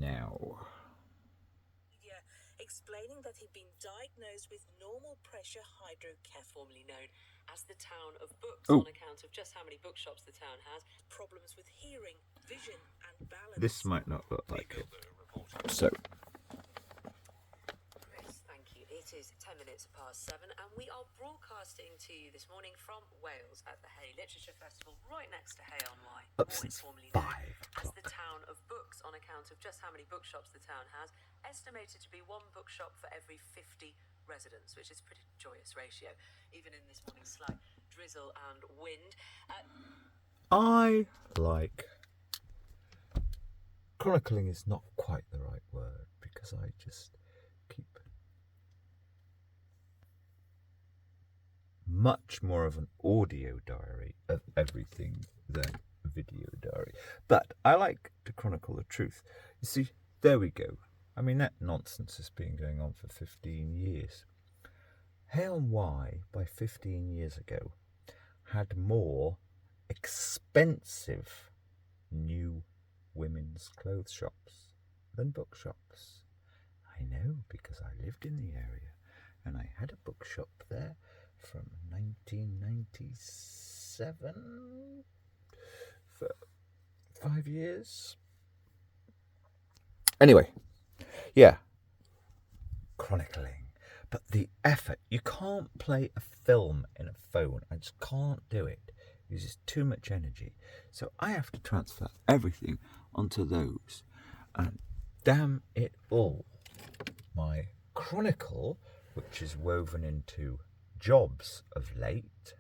now. Explaining that he'd been diagnosed with normal pressure hydrocele, formerly known as the Town of Books, on account of just how many bookshops the town has, problems with hearing, vision, and balance. This might not look like it. So, Yes, thank you. It is 10 minutes past 7, and we are broadcasting to you this morning from Wales at the Hay Literature Festival, right next to Hay on Wye. up since 5 As the o'clock. Town of Books, on account of just how many bookshops the town has, estimated to be one bookshop for every 50 residents, which is a pretty joyous ratio, even in this morning's slight drizzle and wind. I like... Chronicling is not quite the right word, because I just keep much more of an audio diary of everything than a video diary. But I like to chronicle the truth. You see, there we go. I mean, that nonsense has been going on for 15 years. Hay on Wye, by 15 years ago, had more expensive new women's clothes shops than bookshops. I know, because I lived in the area and I had a bookshop there from 1997 for 5 years. Anyway, yeah, chronicling. But the effort, you can't play a film in a phone. I just can't do it. It uses too much energy. So I have to transfer everything onto those. And damn it all, my chronicle, which is woven into jobs of late.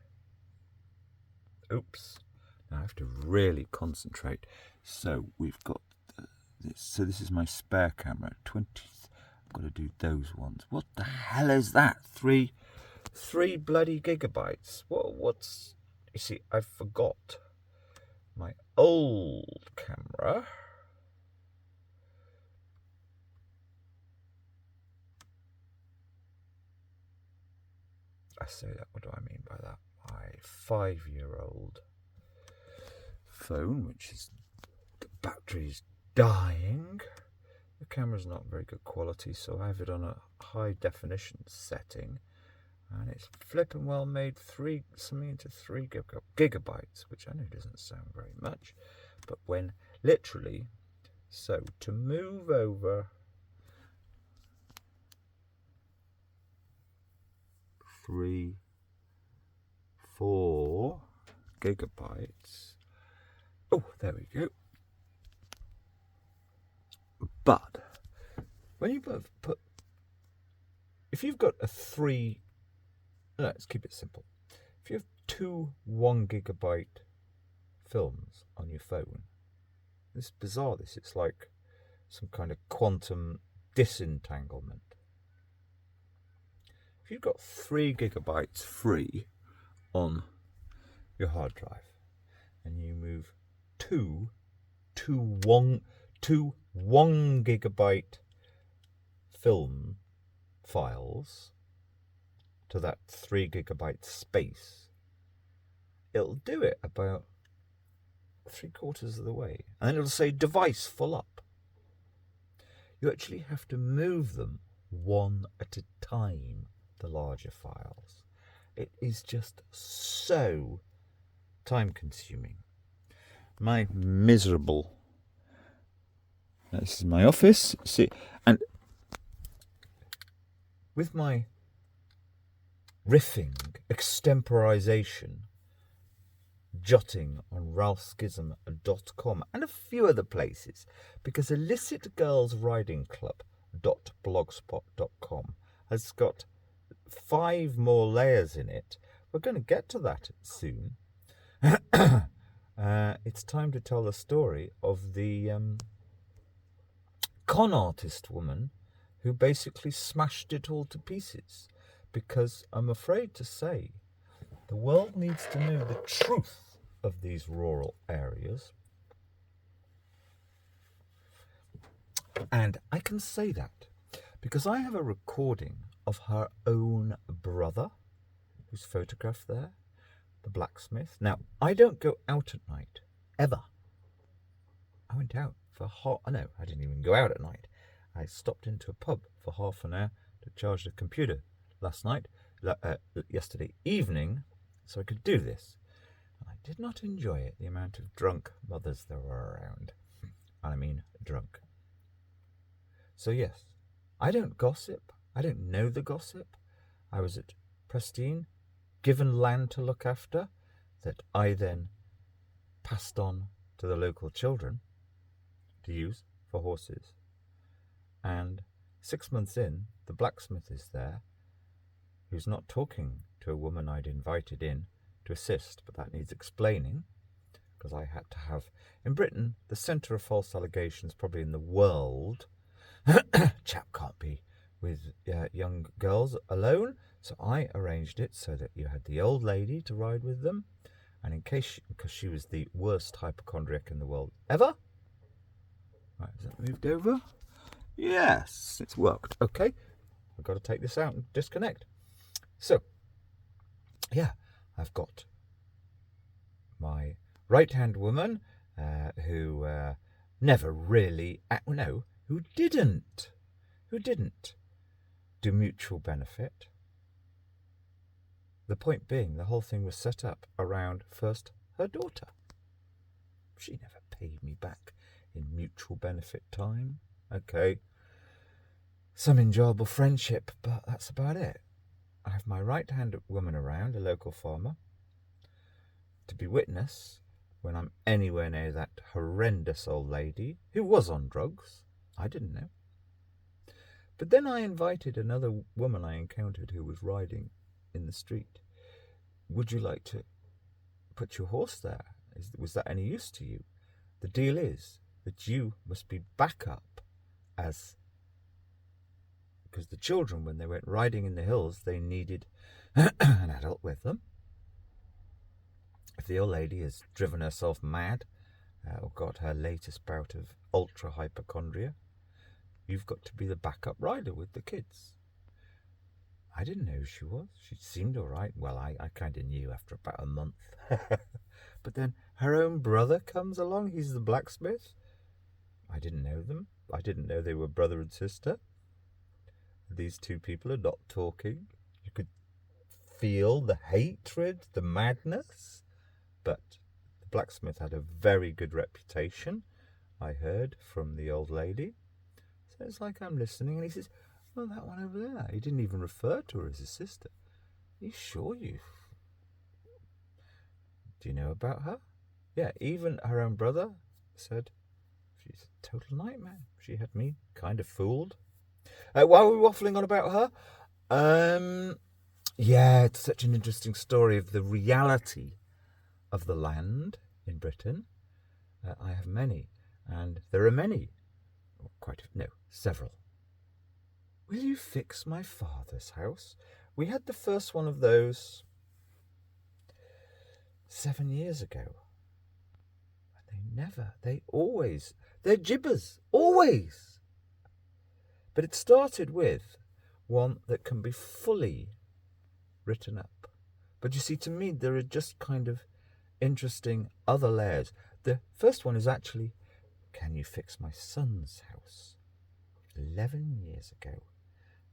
Oops. Now I have to really concentrate. So we've got this. So this is my spare camera. 20. I've got to do those ones. What the hell is that? Three bloody gigabytes. What's... You see, I forgot my old camera. I say that, what do I mean by that? My 5-year-old phone, which is, the battery's dying. The camera's not very good quality, so I have it on a high definition setting. And it's flipping well made, something into 3 gigabytes, which I know doesn't sound very much. But when literally, so to move over 3, 4 gigabytes. Oh, there we go. But when you put, if you've got let's keep it simple. If you have 2 1 gigabyte films on your phone, it's bizarre. It's like some kind of quantum disentanglement. If you've got 3 gigabytes free on your hard drive, and you move 2 1 gigabyte film files to that 3 gigabyte space, it'll do it about 3/4 of the way, and then it'll say device full up. You actually have to move them one at a time, the larger files. It is just so time consuming. My miserable... This is my office. See, and with my riffing, extemporization, jotting on ralphskism.com and a few other places, because illicitgirlsridingclub.blogspot.com has got 5 more layers in it. We're going to get to that soon. It's time to tell the story of the con artist woman who basically smashed it all to pieces, because I'm afraid to say the world needs to know the truth of these rural areas. And I can say that because I have a recording of her own brother, who's photographed there, the blacksmith. Now, I don't go out at night, ever. I went out for no, I didn't even go out at night. I stopped into a pub for half an hour to charge the computer yesterday evening, so I could do this. And I did not enjoy it, the amount of drunk mothers there were around. And I mean drunk. So yes, I don't gossip. I don't know the gossip. I was at Prestine, given land to look after, that I then passed on to the local children to use for horses. And 6 months in, the blacksmith is there, who's not talking to a woman I'd invited in to assist, but that needs explaining, because I had to have, in Britain, the centre of false allegations probably in the world. Chap can't be with young girls alone, so I arranged it so that you had the old lady to ride with them, and in case, because she was the worst hypochondriac in the world ever. Right, has that moved over? Yes, it's worked. Okay, I've got to take this out and disconnect. So, yeah, I've got my right-hand woman who never really, who didn't do mutual benefit. The point being, the whole thing was set up around first her daughter. She never paid me back in mutual benefit time. Okay, some enjoyable friendship, but that's about it. I have my right-hand woman around, a local farmer, to be witness when I'm anywhere near that horrendous old lady who was on drugs. I didn't know. But then I invited another woman I encountered who was riding in the street. Would you like to put your horse there? Was that any use to you? The deal is that you must be backup because the children, when they went riding in the hills, they needed an adult with them. If the old lady has driven herself mad or got her latest bout of ultra hypochondria, you've got to be the backup rider with the kids. I didn't know who she was. She seemed all right. Well, I kind of knew after about a month. But then her own brother comes along. He's the blacksmith. I didn't know them. I didn't know they were brother and sister. These two people are not talking. You could feel the hatred, the madness. But the blacksmith had a very good reputation, I heard from the old lady. So it's like I'm listening, and he says, "Oh, that one over there." He didn't even refer to her as his sister. Are you sure do you know about her? Yeah, even her own brother said, "She's a total nightmare. She had me kind of fooled." Why are we waffling on about her? Yeah, it's such an interesting story of the reality of the land in Britain. I have many, and there are many. Several. Will you fix my father's house? We had the first one of those 7 years ago. And they're jibbers, always. But it started with one that can be fully written up. But you see, to me, there are just kind of interesting other layers. The first one is actually, can you fix my son's house? 11 years ago,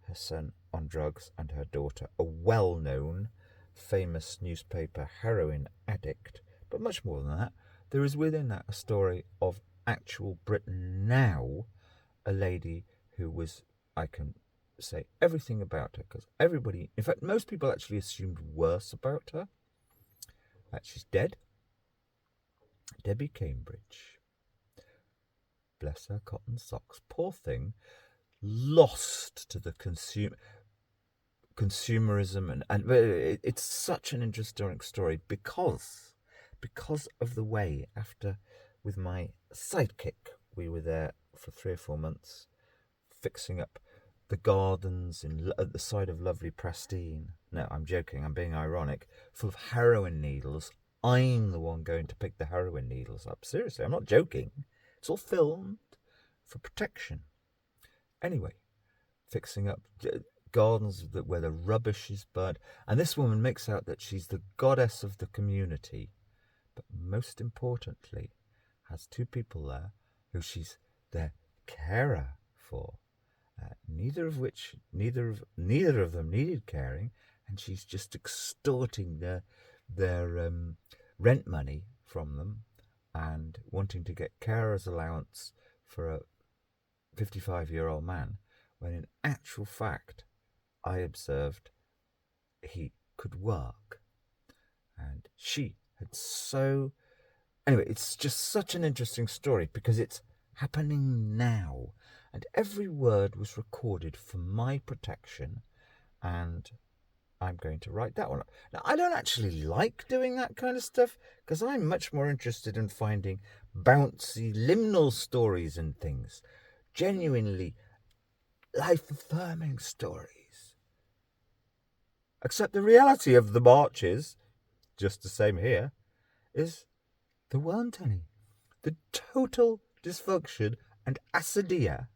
her son on drugs and her daughter, a well-known, famous newspaper heroin addict. But much more than that, there is within that a story of actual Britain now, a lady who was, I can say everything about her, because everybody, in fact, most people actually assumed worse about her. That she's dead. Debbie Cambridge. Bless her cotton socks. Poor thing. Lost to the consumerism. And it's such an interesting story because of the way, after, with my sidekick, we were there for 3 or 4 months, fixing up the gardens at the side of lovely Prestine. No, I'm joking, I'm being ironic. Full of heroin needles. I'm the one going to pick the heroin needles up. Seriously, I'm not joking. It's all filmed for protection. Anyway, fixing up gardens where the rubbish is burnt. And this woman makes out that she's the goddess of the community. But most importantly, has 2 people there who she's their carer for. Neither of them needed caring, and she's just extorting their rent money from them and wanting to get carer's allowance for a 55-year-old man, when in actual fact I observed he could work. And she had so... Anyway, it's just such an interesting story because it's happening now, and every word was recorded for my protection, and I'm going to write that one up. Now, I don't actually like doing that kind of stuff because I'm much more interested in finding bouncy liminal stories and things, genuinely life-affirming stories. Except the reality of the marches, just the same here, is there weren't any. The total dysfunction and acidia.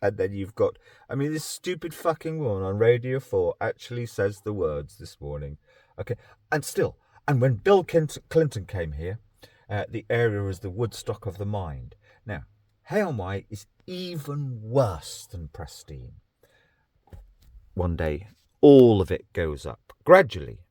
And then you've got, this stupid fucking woman on Radio 4 actually says the words this morning. Okay, and when Bill Clinton came here, the area was the Woodstock of the mind. Now, Hay-on-Wye is even worse than Prestine. One day, all of it goes up, gradually,